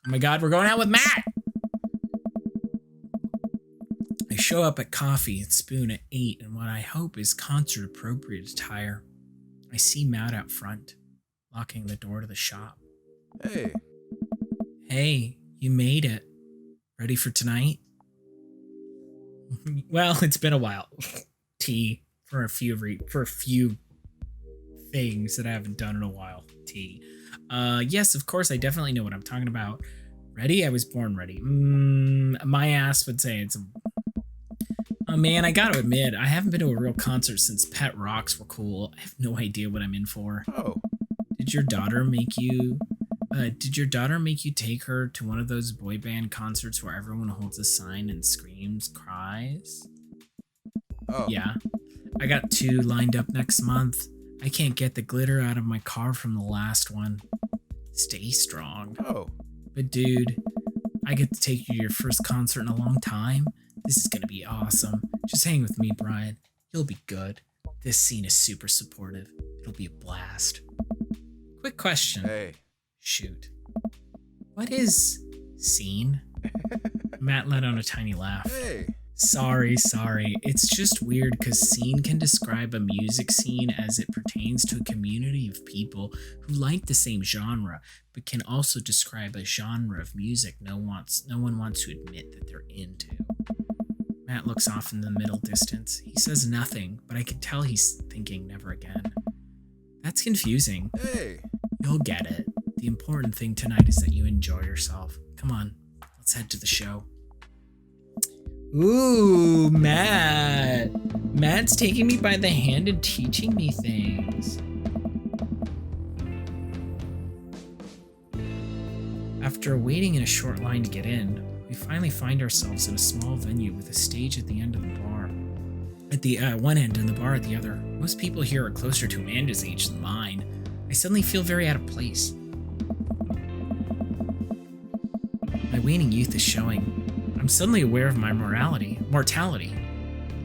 Oh my God, we're going out with Matt. I show up at Coffee and Spoon at 8 in what I hope is concert-appropriate attire. I see Matt out front, locking the door to the shop. Hey. Hey, you made it. Ready for tonight? Well, it's been a while. T for a few things that I haven't done in a while. T. Yes, of course, I definitely know what I'm talking about. Ready? I was born ready. My ass would say it's a... Oh man, I gotta admit, I haven't been to a real concert since Pet Rocks were cool. I have no idea what I'm in for. Oh. Did your daughter make you take her to one of those boy band concerts where everyone holds a sign and screams, cries? Oh. Yeah. I got 2 lined up next month. I can't get the glitter out of my car from the last one. Stay strong. Oh. But dude, I get to take you to your first concert in a long time. This is gonna be awesome. Just hang with me, Brian. You'll be good. This scene is super supportive. It'll be a blast. Quick question. Hey. Shoot. What is scene? Matt let out a tiny laugh. Hey. Sorry. It's just weird because scene can describe a music scene as it pertains to a community of people who like the same genre, but can also describe a genre of music no one wants to admit that they're into. Matt looks off in the middle distance. He says nothing, but I can tell he's thinking never again. That's confusing. Hey. You'll get it. The important thing tonight is that you enjoy yourself. Come on, let's head to the show. Ooh, Matt. Matt's taking me by the hand and teaching me things. After waiting in a short line to get in, we finally find ourselves in a small venue with a stage at the end of the bar. At the one end and the bar at the other. Most people here are closer to Amanda's age than mine. I suddenly feel very out of place. My waning youth is showing. I'm suddenly aware of my mortality.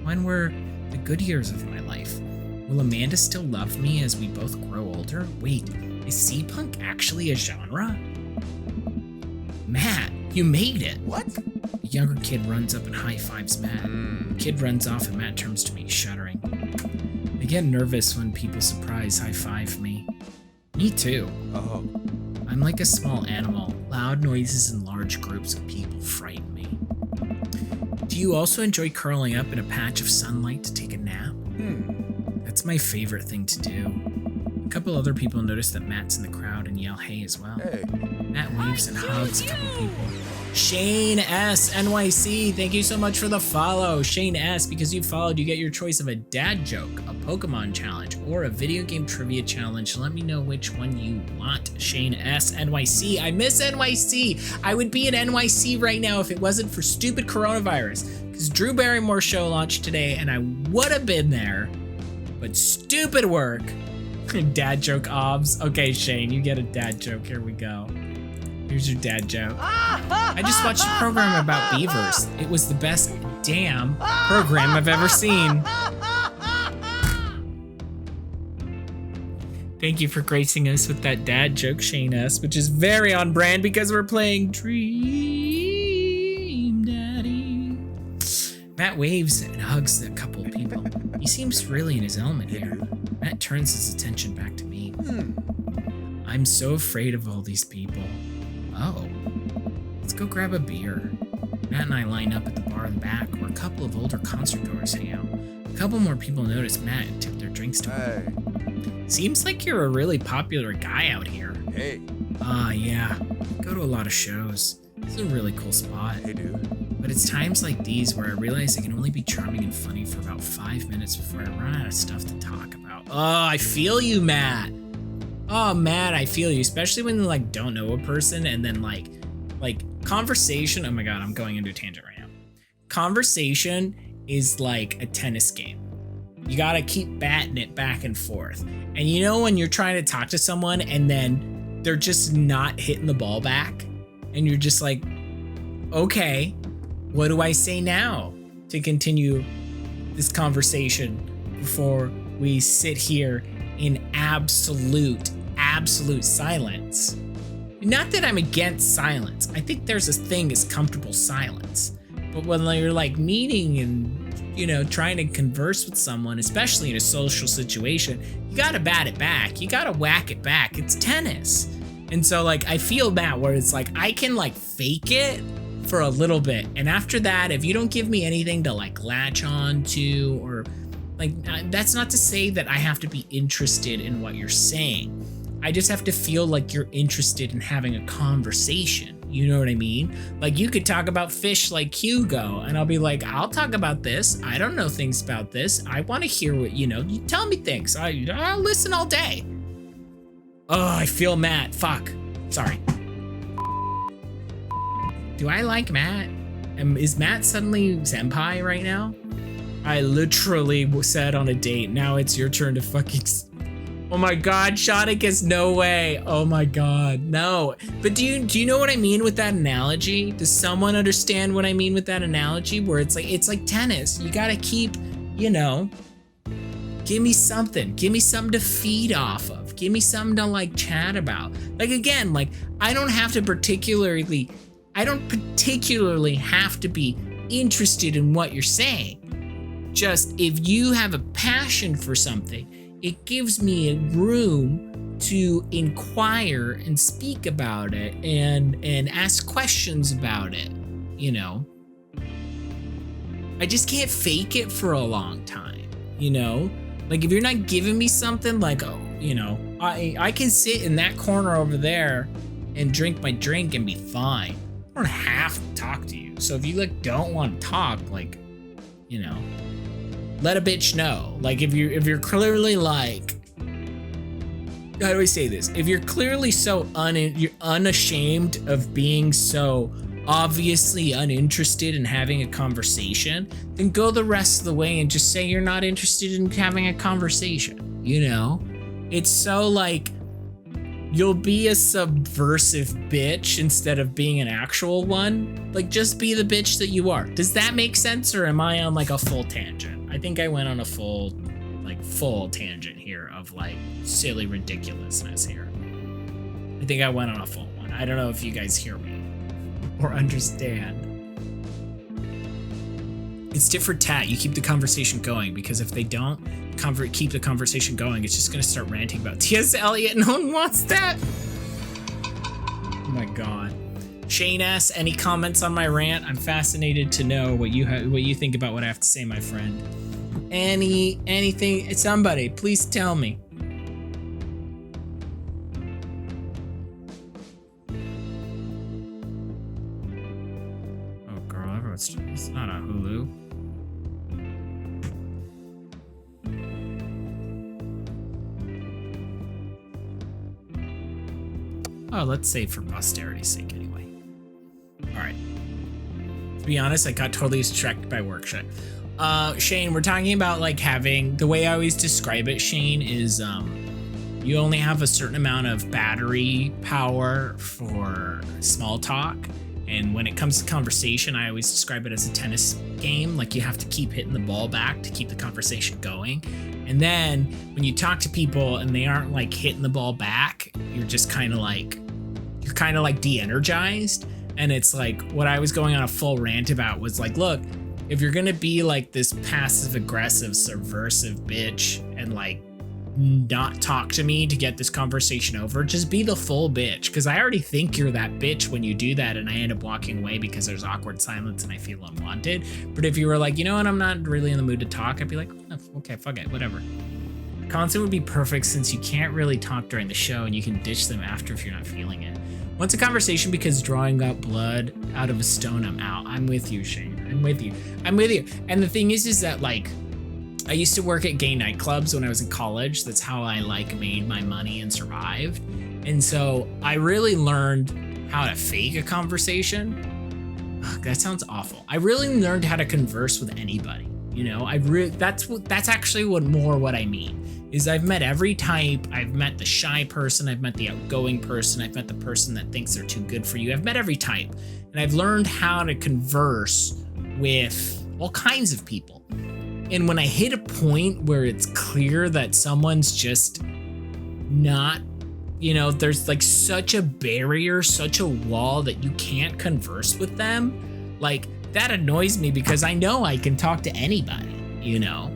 When were the good years of my life? Will Amanda still love me as we both grow older? Wait, is sea-punk actually a genre? Matt, you made it! What? A younger kid runs up and high-fives Matt. The kid runs off and Matt turns to me, shuddering. I get nervous when people surprise high-five me. Me too. Oh. I'm like a small animal. Loud noises and large groups of people frighten me. Do you also enjoy curling up in a patch of sunlight to take a nap? That's my favorite thing to do. A couple other people notice that Matt's in the crowd and yell hey as well. Hey. Matt waves and hugs a couple people. Shane S. NYC, thank you so much for the follow. Shane S, because you followed, you get your choice of a dad joke, a Pokemon challenge, or a video game trivia challenge. Let me know which one you want. Shane S. NYC. I miss NYC. I would be in NYC right now if it wasn't for stupid coronavirus. Because Drew Barrymore's show launched today and I would have been there. But stupid work. Dad joke obs. Okay, Shane, you get a dad joke. Here we go. Here's your dad joke. I just watched a program about beavers. It was the best damn program I've ever seen. Thank you for gracing us with that dad joke, Shane S., which is very on brand because we're playing Dream Daddy. Matt waves and hugs a couple of people. He seems really in his element here. Matt turns his attention back to me. I'm so afraid of all these people. Oh, let's go grab a beer. Matt and I line up at the bar in the back where a couple of older concert goers hang out. A couple more people notice Matt and tip their drinks to him. Seems like you're a really popular guy out here. Hey. Yeah. Go to a lot of shows. It's a really cool spot. Hey, dude. But it's times like these where I realize I can only be charming and funny for about 5 minutes before I run out of stuff to talk about. Oh, I feel you, Matt. Oh, Matt, I feel you. Especially when you, like, don't know a person and then, like, conversation. Oh my God, I'm going into a tangent right now. Conversation is like a tennis game. You gotta keep batting it back and forth. And you know when you're trying to talk to someone and then they're just not hitting the ball back? And you're just like, okay, what do I say now to continue this conversation before we sit here in absolute silence? not that I'm against silence. I think there's this thing as comfortable silence. But when you're like meeting and, you know, trying to converse with someone, especially in a social situation, you gotta bat it back. You gotta whack it back. It's tennis. And so like, I feel that where it's like, I can like fake it for a little bit. And after that, if you don't give me anything to like latch on to, or like, that's not to say that I have to be interested in what you're saying. I just have to feel like you're interested in having a conversation. You know what I mean? Like you could talk about fish like Hugo and I'll be like, I'll talk about this. I don't know things about this. I want to hear what, you know, you tell me things. I'll listen all day. Oh, I feel Matt. Fuck. Sorry. Do I like Matt? Is Matt suddenly senpai right now? I literally said on a date, now it's your turn to fucking... Oh my God, Shadicus, no way. Oh my God, no. But do you know what I mean with that analogy? Does someone understand what I mean with that analogy? Where it's like tennis. You gotta keep, you know, give me something to feed off of. Give me something to like chat about. Like again, like I don't particularly have to be interested in what you're saying. Just if you have a passion for something, it gives me a room to inquire and speak about it and ask questions about it, you know? I just can't fake it for a long time, you know? Like if you're not giving me something like, oh, you know, I can sit in that corner over there and drink my drink and be fine. I don't have to talk to you. So if you like don't want to talk, like, you know, let a bitch know. Like if you're clearly like, how do I say this? If you're clearly so you're unashamed of being so obviously uninterested in having a conversation, then go the rest of the way and just say you're not interested in having a conversation. You know, it's so like you'll be a subversive bitch instead of being an actual one. Like just be the bitch that you are. Does that make sense, or am I on like a full tangent? I think I went on a full tangent here of like silly ridiculousness here. I think I went on a full one. I don't know if you guys hear me or understand. It's tit for tat. You keep the conversation going, because if they don't keep the conversation going, it's just gonna start ranting about T.S. Eliot. No one wants that. Oh my God. Shane S, any comments on my rant? I'm fascinated to know what you think about what I have to say, my friend. Anything, somebody, please tell me. Oh girl, it's not on Hulu. Oh, let's save for posterity's sake anyway. All right. To be honest, I got totally distracted by work shit. Shane, we're talking about like having, the way I always describe it, Shane, is you only have a certain amount of battery power for small talk. And when it comes to conversation, I always describe it as a tennis game. Like you have to keep hitting the ball back to keep the conversation going. And then when you talk to people and they aren't like hitting the ball back, you're just kind of like de-energized. And it's like what I was going on a full rant about was like, look, if you're gonna be like this passive aggressive subversive bitch and like not talk to me to get this conversation over, just be the full bitch, because I already think you're that bitch when you do that, and I end up walking away because there's awkward silence and I feel unwanted. But if you were like, you know what, I'm not really in the mood to talk, I'd be like, oh, okay, fuck it, whatever. Constant would be perfect since you can't really talk during the show and you can ditch them after if you're not feeling it. Once a conversation because drawing out blood out of a stone, I'm out. I'm with you, Shane. I'm with you. And the thing is that like, I used to work at gay nightclubs when I was in college. That's how I like made my money and survived. And so I really learned how to fake a conversation. Ugh, that sounds awful. I really learned how to converse with anybody. You know, that's actually what I mean is I've met every type. I've met the shy person. I've met the outgoing person. I've met the person that thinks they're too good for you. I've met every type, and I've learned how to converse with all kinds of people. And when I hit a point where it's clear that someone's just not you know, there's like such a barrier, such a wall that you can't converse with them. Like, that annoys me because I know I can talk to anybody, you know?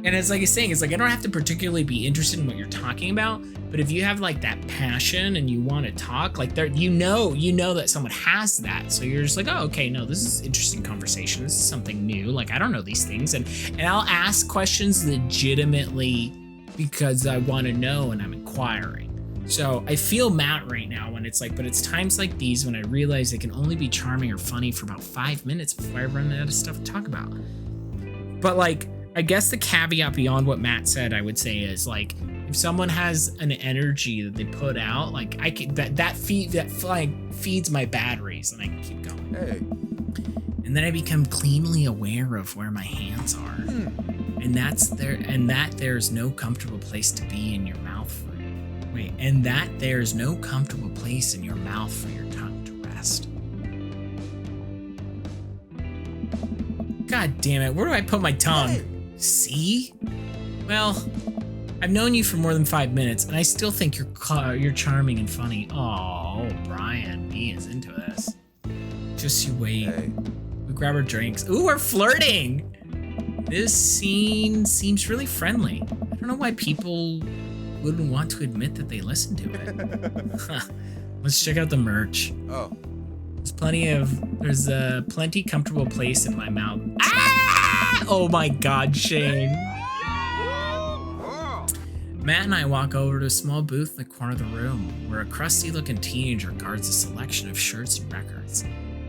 And it's like he's saying, it's like, I don't have to particularly be interested in what you're talking about, but if you have like that passion and you want to talk, like there, you know that someone has that. So you're just like, oh, okay, no, this is interesting conversation. This is something new. Like, I don't know these things. And I'll ask questions legitimately because I want to know and I'm inquiring. So I feel Matt right now when it's like, but it's times like these when I realize I can only be charming or funny for about 5 minutes before I run out of stuff to talk about. But like, I guess the caveat beyond what Matt said, I would say is like, if someone has an energy that they put out, like I can, that feeds my batteries and I can keep going. Hey. And then I become cleanly aware of where my hands are. And there's no comfortable place to be in your mouth there's no comfortable place in your mouth for your tongue to rest. God damn it, where do I put my tongue? Hey. See? Well, I've known you for more than 5 minutes, and I still think you're charming and funny. Oh, Brian, he is into this. Just you wait. Hey. We grab our drinks. Ooh, we're flirting! This scene seems really friendly. I don't know why people wouldn't want to admit that they listen to it. Let's check out the merch. Oh. There's a plenty comfortable place in my mouth. Ah! Oh my God, Shane. Matt and I walk over to a small booth in the corner of the room where a crusty-looking teenager guards a selection of shirts and records.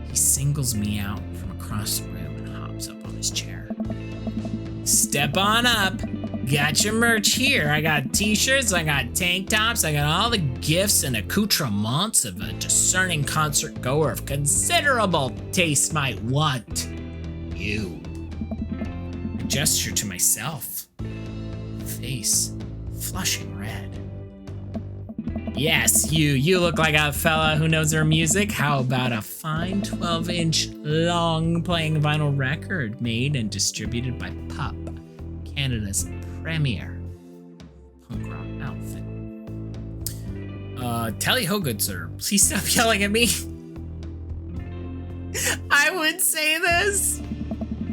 He singles me out from across the room and hops up on his chair. Step on up. Got your merch here. I got t-shirts, I got tank tops, I got all the gifts and accoutrements of a discerning concert goer of considerable taste might want. You. I gesture to myself. Face flushing red. Yes, you look like a fella who knows their music. How about a fine 12-inch long playing vinyl record made and distributed by Pup, Canada's premier punk rock outfit. Tally ho, good sir. Please stop yelling at me. I would say this.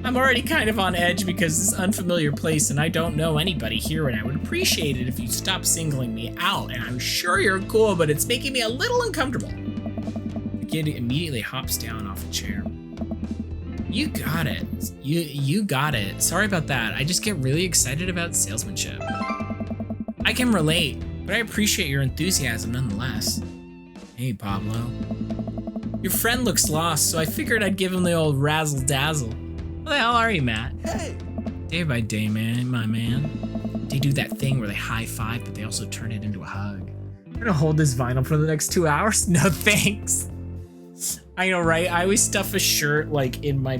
I'm already kind of on edge because this unfamiliar place and I don't know anybody here, and I would appreciate it if you stop singling me out. And I'm sure you're cool, but it's making me a little uncomfortable. The kid immediately hops down off the chair. You got it. You got it. Sorry about that. I just get really excited about salesmanship. I can relate, but I appreciate your enthusiasm nonetheless. Hey, Pablo. Your friend looks lost, so I figured I'd give him the old razzle-dazzle. What the hell are you, Matt? Hey. Day by day, man, my man. They do that thing where they high-five, but they also turn it into a hug. I'm gonna hold this vinyl for the next 2 hours? No, thanks. I know, right? I always stuff a shirt like in my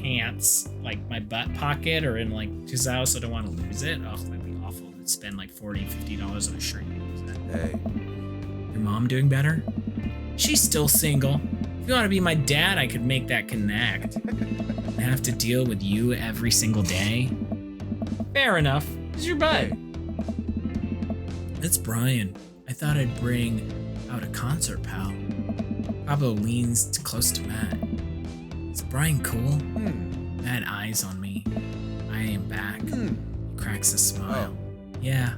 pants, like my butt pocket, or in because I also don't want to lose it. Oh, that'd be awful to spend like $40, $50 on a shirt and lose it. Hey. Your mom doing better? She's still single. If you want to be my dad, I could make that connect. I have to deal with you every single day. Fair enough. Who's your bud? Hey. It's Brian. I thought I'd bring out a concert, pal. Pablo leans close to Matt. Is Brian cool? Matt eyes on me. I am back. He cracks a smile. Oh. Yeah.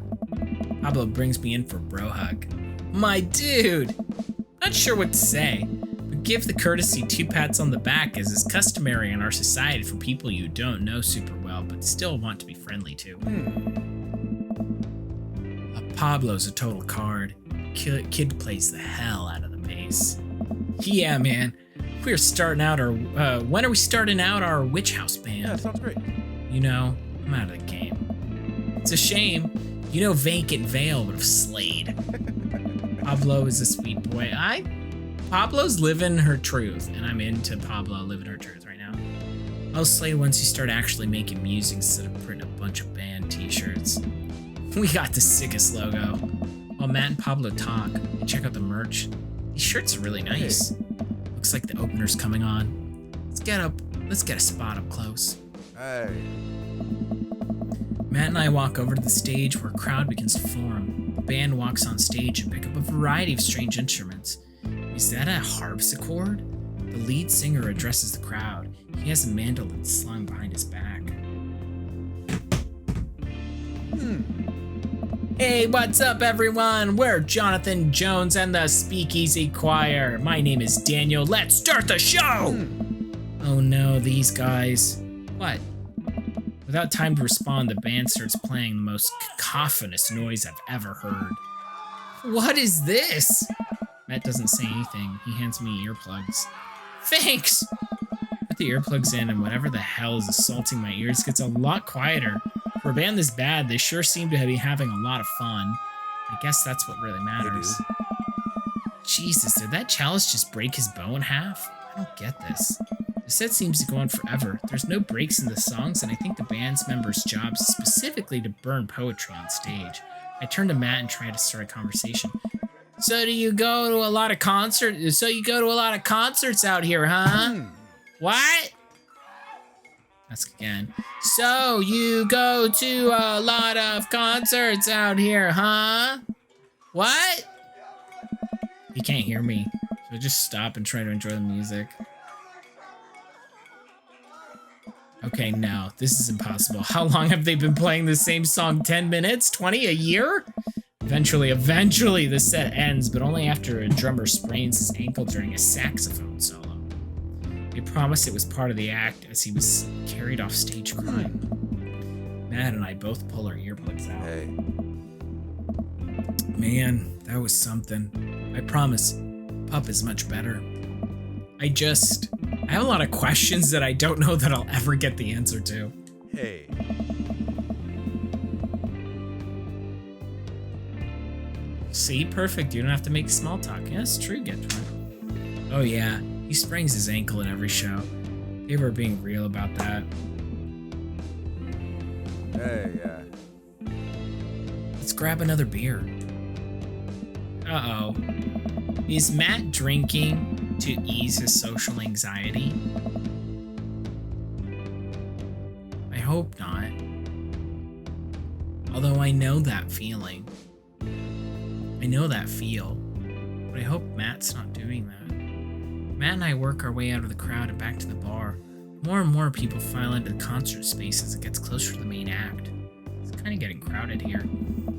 Pablo brings me in for a bro hug. My dude! Not sure what to say, but give the courtesy 2 pats on the back as is customary in our society for people you don't know super well but still want to be friendly to. Pablo's a total card. Kid plays the hell out of the bass. Yeah, man. We're starting out our, when are we starting out our Witch House band? Yeah, sounds great. You know, I'm out of the game. It's a shame. You know Vacant Veil would have slayed. Pablo is a sweet boy. Pablo's living her truth, and I'm into Pablo living her truth right now. I'll slay once you start actually making music instead of printing a bunch of band t-shirts. We got the sickest logo. While Matt and Pablo talk, we check out the merch. These shirts are really nice. Looks like the opener's coming on. Let's get a spot up close. Hey. Matt and I walk over to the stage where a crowd begins to form. band walks on stage and pick up a variety of strange instruments. Is that a harpsichord? The lead singer addresses the crowd. He has a mandolin slung behind his back. Hey, what's up everyone? We're Jonathan Jones and the Speakeasy Choir. My name is Daniel. Let's start the show! Oh no, these guys. What? Without time to respond, the band starts playing the most cacophonous noise I've ever heard. What is this? Matt doesn't say anything. He hands me earplugs. Thanks! Put the earplugs in and whatever the hell is assaulting my ears gets a lot quieter. For a band this bad, they sure seem to be having a lot of fun. I guess that's what really matters. Jesus, did that chalice just break his bow in half? I don't get this. The set seems to go on forever. There's no breaks in the songs, and I think the band's members' job is specifically to burn poetry on stage. I turn to Matt and try to start a conversation. So you go to a lot of concerts out here, huh? What? Ask again. So you go to a lot of concerts out here, huh? What? He can't hear me, so I just stop and try to enjoy the music. Okay, no, this is impossible. How long have they been playing the same song? 10 minutes? 20? A year? Eventually the set ends, but only after a drummer sprains his ankle during a saxophone solo. He promised it was part of the act as he was carried off stage crying. Matt and I both pull our earplugs out. Hey. Man, that was something. I promise, Pup is much better. I have a lot of questions that I don't know that I'll ever get the answer to. Hey. See, perfect. You don't have to make small talk. Yeah, that's true, Getron. Oh yeah, he sprains his ankle in every show. They were being real about that. Hey, Let's grab another beer. Uh-oh. Is Matt drinking to ease his social anxiety? I hope not. Although I know that feeling. I know that feel. But I hope Matt's not doing that. Matt and I work our way out of the crowd and back to the bar. More and more people file into the concert space as it gets closer to the main act. It's kind of getting crowded here.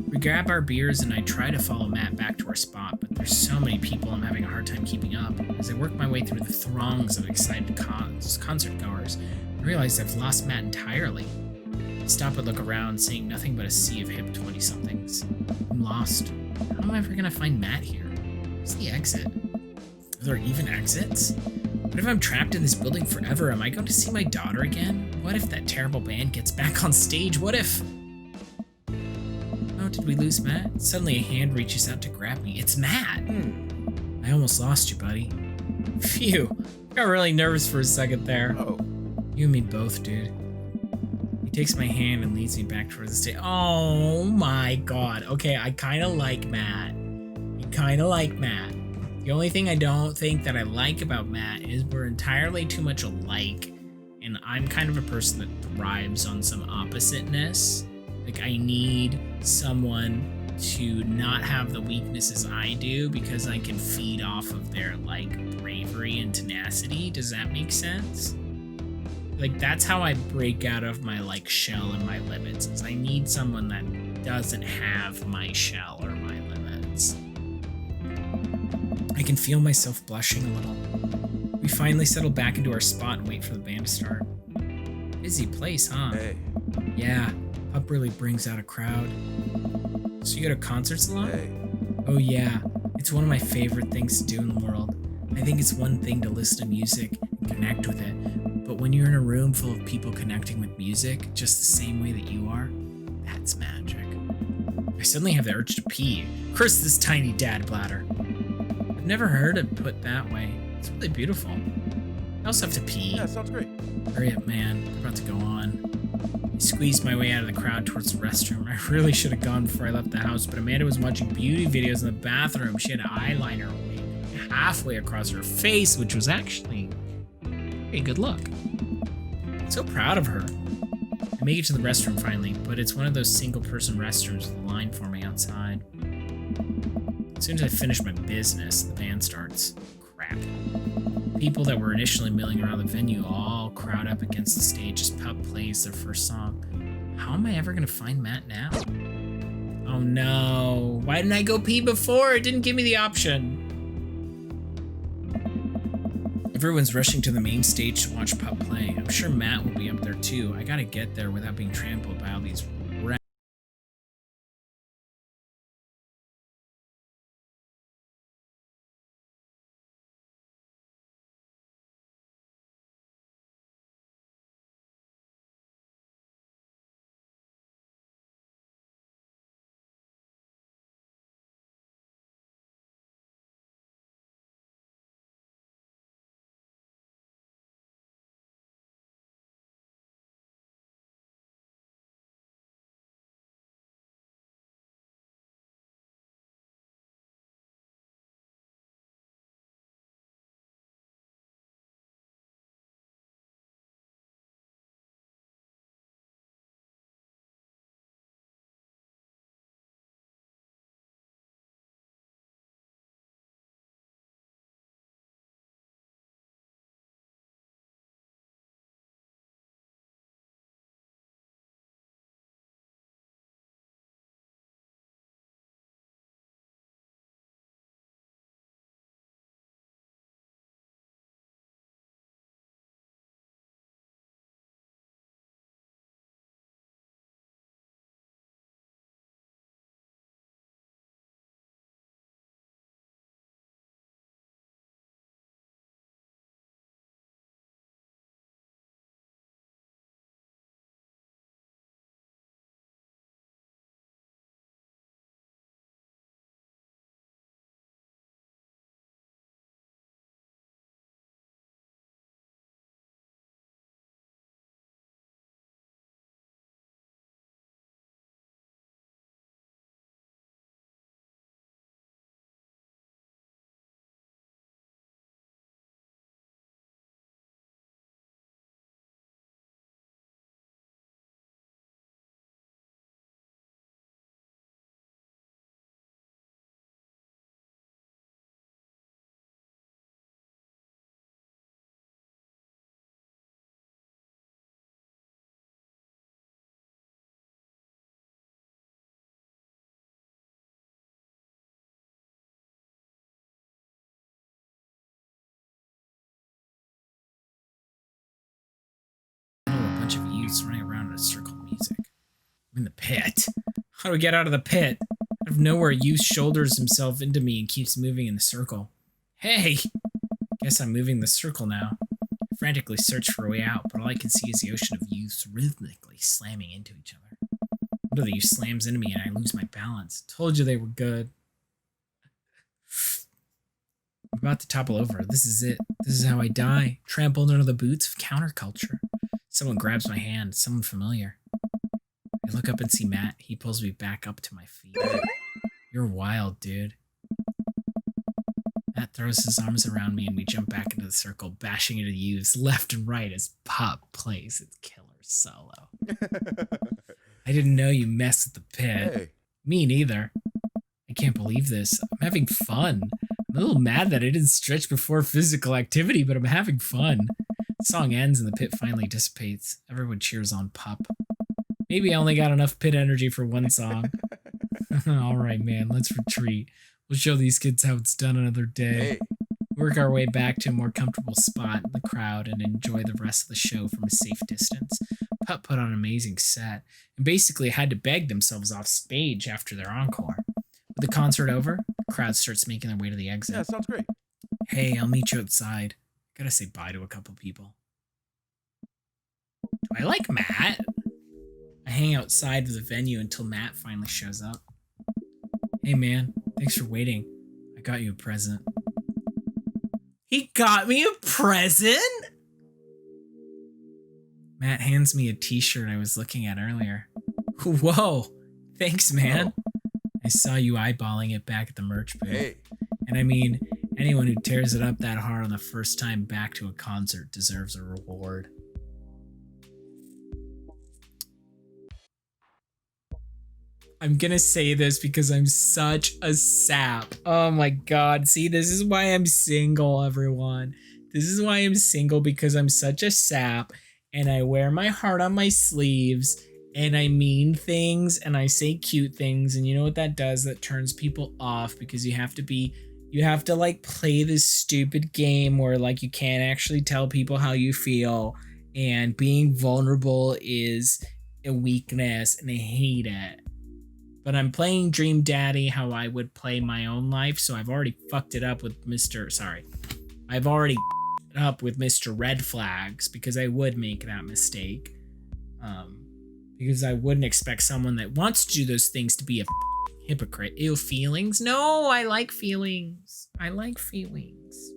We grab our beers and I try to follow Matt back to our spot, but there's so many people I'm having a hard time keeping up. As I work my way through the throngs of excited concert goers, I realize I've lost Matt entirely. I stop and look around, seeing nothing but a sea of hip 20-somethings. I'm lost. How am I ever gonna find Matt here? Where's the exit? Are there even exits? What if I'm trapped in this building forever? Am I going to see my daughter again? What if that terrible band gets back on stage? What if... Oh, did we lose Matt? Suddenly a hand reaches out to grab me. It's Matt! I almost lost you, buddy. Phew. I got really nervous for a second there. Oh. You and me both, dude. He takes my hand and leads me back towards the stage. Oh my god. Okay, I kind of like Matt. The only thing I don't think that I like about Matt is we're entirely too much alike, and I'm kind of a person that thrives on some oppositeness. Like, I need someone to not have the weaknesses I do because I can feed off of their, like, bravery and tenacity. Does that make sense? Like, that's how I break out of my, like, shell and my limits, is I need someone that doesn't have my shell or my limits. I can feel myself blushing a little. We finally settle back into our spot and wait for the band to start. Busy place, huh? Hey. Yeah, Pup really brings out a crowd. So you go to concerts a lot? Hey. Oh yeah, it's one of my favorite things to do in the world. I think it's one thing to listen to music and connect with it, but when you're in a room full of people connecting with music just the same way that you are, that's magic. I suddenly have the urge to pee. Curse this tiny dad bladder. I've never heard it put that way. It's really beautiful. I also have to pee. Yeah, sounds great. Hurry up, man. We're about to go on. I squeezed my way out of the crowd towards the restroom. I really should have gone before I left the house, but Amanda was watching beauty videos in the bathroom. She had eyeliner halfway across her face, which was actually a pretty good look. I'm so proud of her. I make it to the restroom finally, but it's one of those single-person restrooms with a line forming outside. As soon as I finish my business, the band starts. Crap. People that were initially milling around the venue all crowd up against the stage as Pup plays their first song. How am I ever gonna find Matt now? Oh no. Why didn't I go pee before? It didn't give me the option. Everyone's rushing to the main stage to watch Pup play. I'm sure Matt will be up there too. I gotta get there without being trampled by all these rats. A bunch of youths running around in a circle of music. I'm in the pit. How do we get out of the pit? Out of nowhere, a youth shoulders himself into me and keeps moving in the circle. Hey! Guess I'm moving the circle now. I frantically search for a way out, but all I can see is the ocean of youths rhythmically slamming into each other. One of the youths slams into me and I lose my balance. Told you they were good. I'm about to topple over. This is it. This is how I die. Trampled under the boots of counterculture. Someone grabs my hand. Someone familiar. I look up and see Matt. He pulls me back up to my feet. You're wild, dude. Matt throws his arms around me and we jump back into the circle, bashing into the youths left and right as Pup plays its killer solo. I didn't know you messed with the pit. Hey. Me neither. I can't believe this. I'm having fun. I'm a little mad that I didn't stretch before physical activity, but I'm having fun. The song ends and the pit finally dissipates. Everyone cheers on Pup. Maybe I only got enough pit energy for one song. All right, man, let's retreat. We'll show these kids how it's done another day. Hey. Work our way back to a more comfortable spot in the crowd and enjoy the rest of the show from a safe distance. Pup put on an amazing set and basically had to beg themselves off stage after their encore. With the concert over, the crowd starts making their way to the exit. Yeah, sounds great. Hey, I'll meet you outside. Gotta say bye to a couple people. Do I like Matt? I hang outside of the venue until Matt finally shows up. Hey man, thanks for waiting. I got you a present. He got me a present? Matt hands me a t-shirt I was looking at earlier. Whoa, thanks man. I saw you eyeballing it back at the merch booth. Hey. And I mean, anyone who tears it up that hard on the first time back to a concert deserves a reward. I'm gonna say this because I'm such a sap. Oh my god. See, this is why I'm single, everyone. This is why I'm single, because I'm such a sap and I wear my heart on my sleeves and I mean things and I say cute things. And you know what that does? That turns people off, because you have to like play this stupid game where like you can't actually tell people how you feel, and being vulnerable is a weakness and I hate it. But I'm playing Dream Daddy how I would play my own life, so I've already fucked it up with I've already up with Mr. Red Flags, because I would make that mistake. Because I wouldn't expect someone that wants to do those things to be a hypocrite. Ew, feelings? No, I like feelings. I like feelings.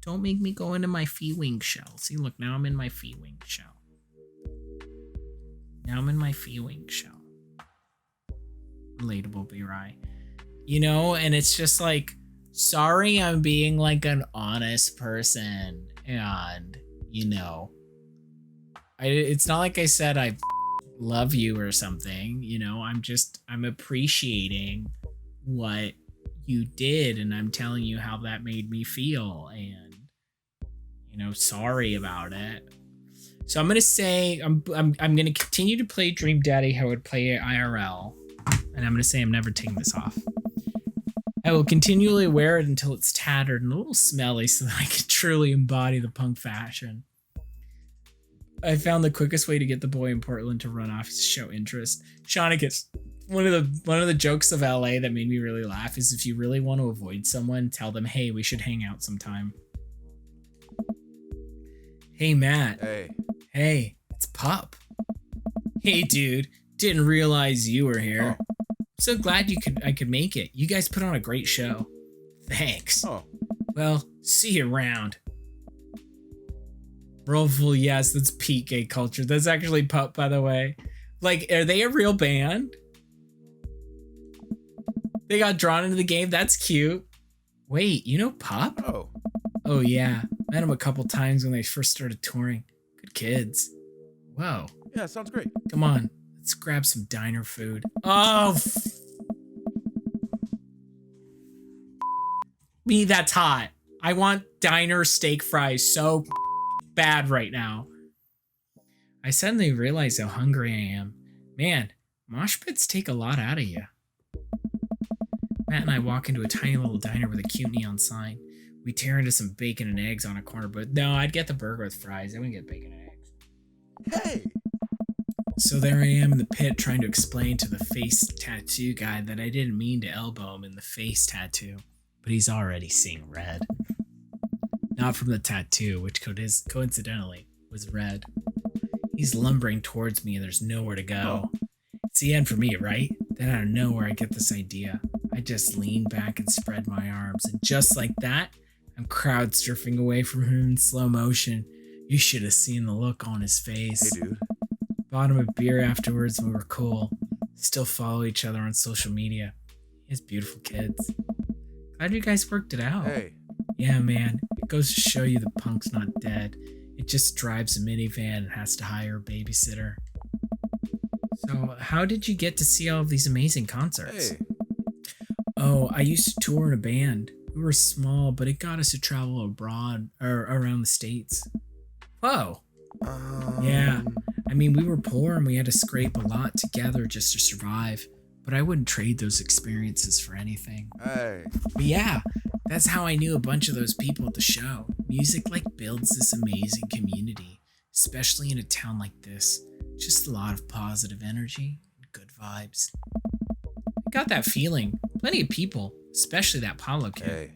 Don't make me go into my feeling shell. See, look, now I'm in my feeling shell. Now I'm in my feeling shell. Relatable, B-Rye. You know, and it's just like, sorry, I'm being like an honest person, and you know, it's not like I said I love you or something, you know. I'm appreciating what you did, and I'm telling you how that made me feel, and you know, sorry about it. So I'm gonna say I'm gonna continue to play Dream Daddy how I would play it IRL, and I'm gonna say I'm never taking this off. I will continually wear it until it's tattered and a little smelly, so that I can truly embody the punk fashion. I found the quickest way to get the boy in Portland to run off is to show interest. Shaunicus, one of the jokes of LA that made me really laugh is, if you really want to avoid someone, tell them, hey, we should hang out sometime. Hey, Matt. Hey, it's Pup. Hey, dude. Didn't realize you were here. Oh. So glad I could make it. You guys put on a great show. Thanks. Oh. Well, see you around. Rollful, yes, that's peak gay culture. That's actually Pup, by the way. Like, are they a real band? They got drawn into the game? That's cute. Wait, you know Pup? Oh. Oh, yeah. Met him a couple times when they first started touring. Good kids. Whoa. Yeah, sounds great. Come on. Let's grab some diner food. Oh, me, that's hot. I want diner steak fries so bad right now. I suddenly realized how hungry I am. Man, mosh pits take a lot out of you. Matt and I walk into a tiny little diner with a cute neon sign. We tear into some bacon and eggs on a corner, but no, I'd get the burger with fries. I wouldn't get bacon and eggs. Hey! So there I am in the pit trying to explain to the face tattoo guy that I didn't mean to elbow him in the face tattoo, but he's already seeing red. Not from the tattoo, which coincidentally was red. He's lumbering towards me and there's nowhere to go. It's the end for me, right? Then out of nowhere I get this idea. I just lean back and spread my arms, and just like that, I'm crowd surfing away from him in slow motion. You should have seen the look on his face. Hey, dude. Bought him a beer afterwards and we were cool. Still follow each other on social media. He has beautiful kids. Glad you guys worked it out. Hey. Yeah, man. It goes to show you the punk's not dead. It just drives a minivan and has to hire a babysitter. So, how did you get to see all of these amazing concerts? Hey. Oh, I used to tour in a band. We were small, but it got us to travel abroad or around the States. Whoa. Yeah. I mean, we were poor and we had to scrape a lot together just to survive, but I wouldn't trade those experiences for anything. Hey. But yeah, that's how I knew a bunch of those people at the show. Music like builds this amazing community, especially in a town like this. Just a lot of positive energy and good vibes. I got that feeling. Plenty of people, especially that Pablo kid. Hey.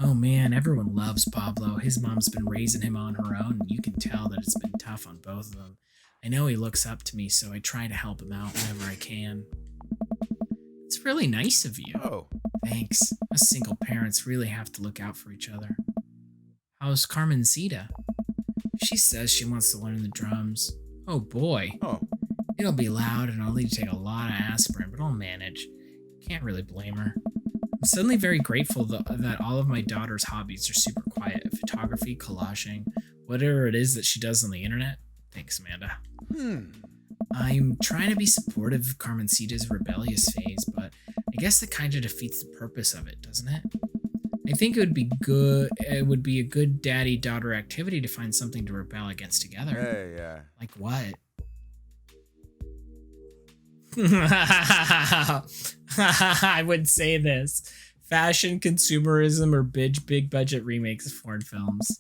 Oh man, everyone loves Pablo. His mom's been raising him on her own, and you can tell that it's been tough on both of them. I know he looks up to me, so I try to help him out whenever I can. It's really nice of you. Oh. Thanks. Us single parents really have to look out for each other. How's Carmencita? She says she wants to learn the drums. Oh boy. Oh. It'll be loud and I'll need to take a lot of aspirin, but I'll manage. Can't really blame her. I'm suddenly very grateful that all of my daughter's hobbies are super quiet. Photography, collaging, whatever it is that she does on the internet. Thanks, Amanda. I'm trying to be supportive of Carmencita's rebellious phase, but I guess that kind of defeats the purpose of it, doesn't it? I think it would be good. It would be a good daddy-daughter activity to find something to rebel against together. Hey, yeah. Like what? I would say this. Fashion, consumerism, or big budget remakes of foreign films.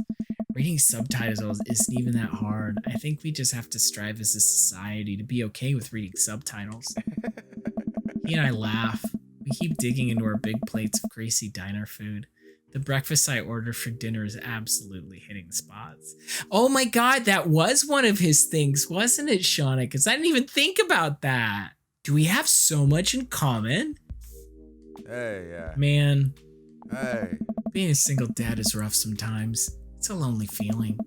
Reading subtitles isn't even that hard. I think we just have to strive as a society to be okay with reading subtitles. He and I laugh. We keep digging into our big plates of Gracie Diner food. The breakfast I ordered for dinner is absolutely hitting the spots. Oh my god, that was one of his things, wasn't it, Shauna? Because I didn't even think about that. Do we have so much in common? Hey, yeah. Man, Hey. being a single dad is rough sometimes. It's a lonely feeling.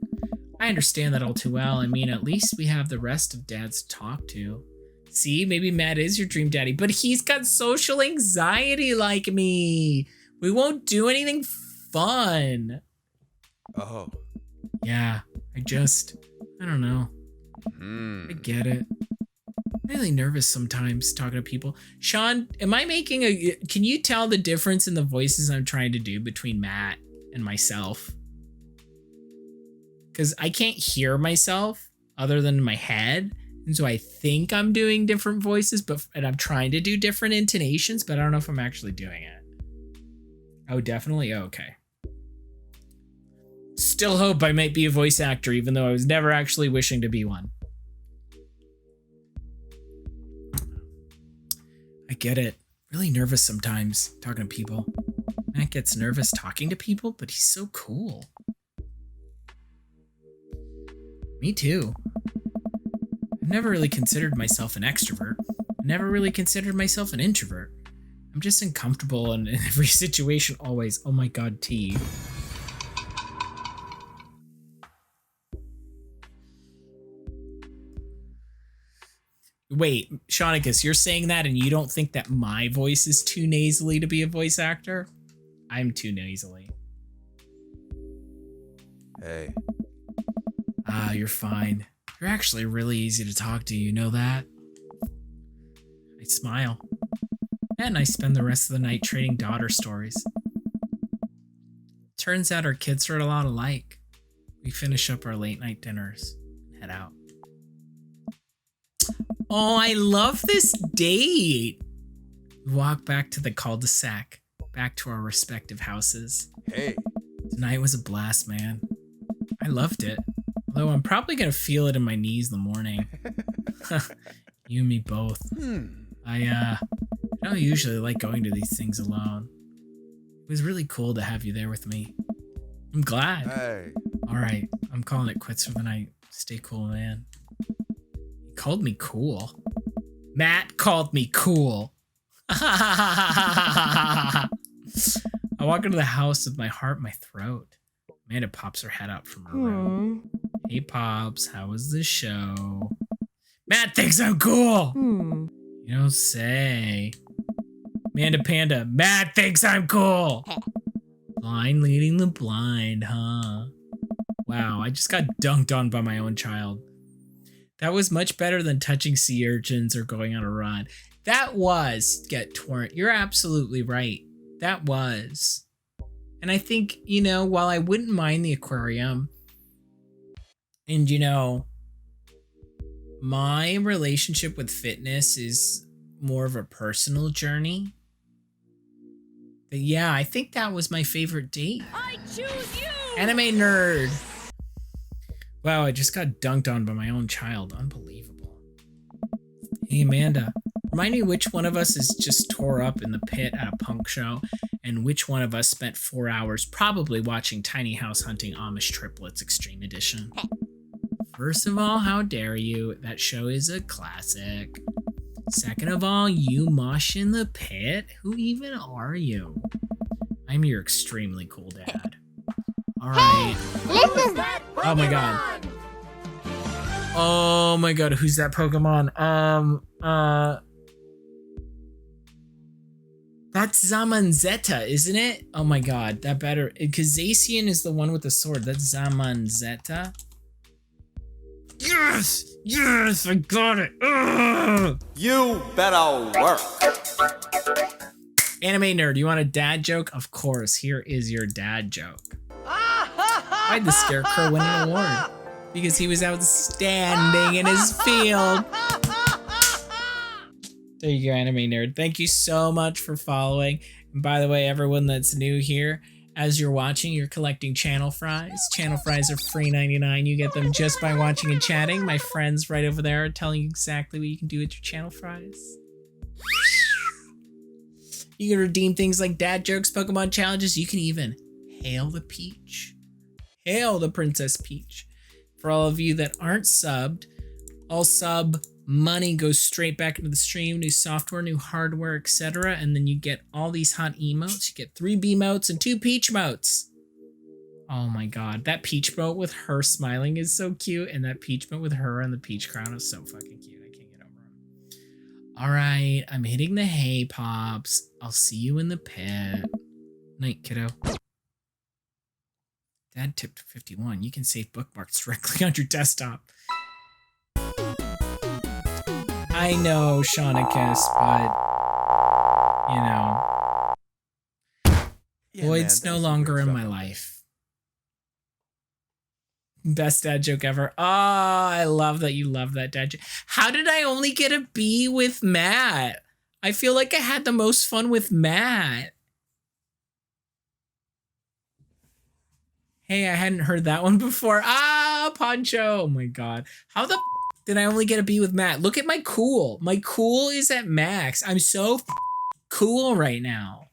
I understand that all too well. I mean, at least we have the rest of dads to talk to. See, maybe Matt is your dream daddy, but he's got social anxiety like me. We won't do anything fun. Oh. Yeah, I don't know. I get it. I'm really nervous sometimes talking to people. Sean, can you tell the difference in the voices I'm trying to do between Matt and myself? Because I can't hear myself other than in my head. And so I think I'm doing different voices, and I'm trying to do different intonations, but I don't know if I'm actually doing it. Oh, definitely? Oh, okay. Still hope I might be a voice actor, even though I was never actually wishing to be one. I get it. Really nervous sometimes talking to people. Matt gets nervous talking to people, but he's so cool. Me too. I've never really considered myself an extrovert. I've never really considered myself an introvert. I'm just uncomfortable in every situation always. Oh my god, T. Wait, Shaunicus, you're saying that and you don't think that my voice is too nasally to be a voice actor? I'm too nasally. Hey. Ah, you're fine. You're actually really easy to talk to, you know that? I smile. And I spend the rest of the night trading daughter stories. Turns out our kids are a lot alike. We finish up our late night dinners and head out. Oh, I love this date! We walk back to the cul-de-sac, back to our respective houses. Hey. Tonight was a blast, man. I loved it. Although I'm probably gonna feel it in my knees in the morning. You and me both. I don't usually like going to these things alone. It was really cool to have you there with me. I'm glad. Hey. Alright, I'm calling it quits for the night. Stay cool, man. He called me cool. Matt called me cool. I walk into the house with my heart in my throat. Amanda pops her head up from her room. Hey, Pops, how was the show? Matt thinks I'm cool. You don't say. Amanda Panda, Matt thinks I'm cool. Blind leading the blind, huh? Wow, I just got dunked on by my own child. That was much better than touching sea urchins or going on a run. That was Get Torrent. You're absolutely right. That was. And I think, while I wouldn't mind the aquarium, and my relationship with fitness is more of a personal journey. But yeah, I think that was my favorite date. I choose you! Anime nerd. Wow, I just got dunked on by my own child. Unbelievable. Hey, Amanda. Remind me which one of us is just tore up in the pit at a punk show, and which one of us spent 4 hours probably watching Tiny House Hunting Amish Triplets Extreme Edition. First of all, how dare you? That show is a classic. Second of all, you mosh in the pit? Who even are you? I'm your extremely cool dad. Alright. Listen! Oh my god. Oh my god, who's that Pokemon? That's Zamanzetta, isn't it? Oh my god, that better, because Zacian is the one with the sword. That's Zamanzetta. Yes! Yes! I got it! Ugh! You better work. Anime nerd, you want a dad joke? Of course, here is your dad joke. Why'd the Scarecrow win an award? Because he was outstanding in his field. There you go, anime nerd. Thank you so much for following. And by the way, everyone that's new here, as you're watching, you're collecting channel fries. Channel fries are free 99. You get them just by watching and chatting. My friends right over there are telling you exactly what you can do with your channel fries. You can redeem things like dad jokes, Pokemon challenges. You can even hail the Peach. Hail the Princess Peach. For all of you that aren't subbed, all sub money goes straight back into the stream, new software, new hardware, etc. And then you get all these hot emotes. You get 3 B motes and 2 Peach motes. Oh my god, that Peach mote with her smiling is so cute, and that Peach mote with her and the Peach crown is so fucking cute. I can't get over them. Alright, I'm hitting the hay pops. I'll see you in the pit. Night, kiddo. Dad tip to 51. You can save bookmarks directly on your desktop. I know, Shaunicus, but Yeah, Boyd's man, no that was some longer weird in stuff my out there. life. Best dad joke ever. Oh, I love that you love that dad joke. How did I only get a B with Matt? I feel like I had the most fun with Matt. Hey, I hadn't heard that one before. Ah, Poncho. Oh my god. How the did I only get a B with Matt? Look at my cool. My cool is at max. I'm so cool right now.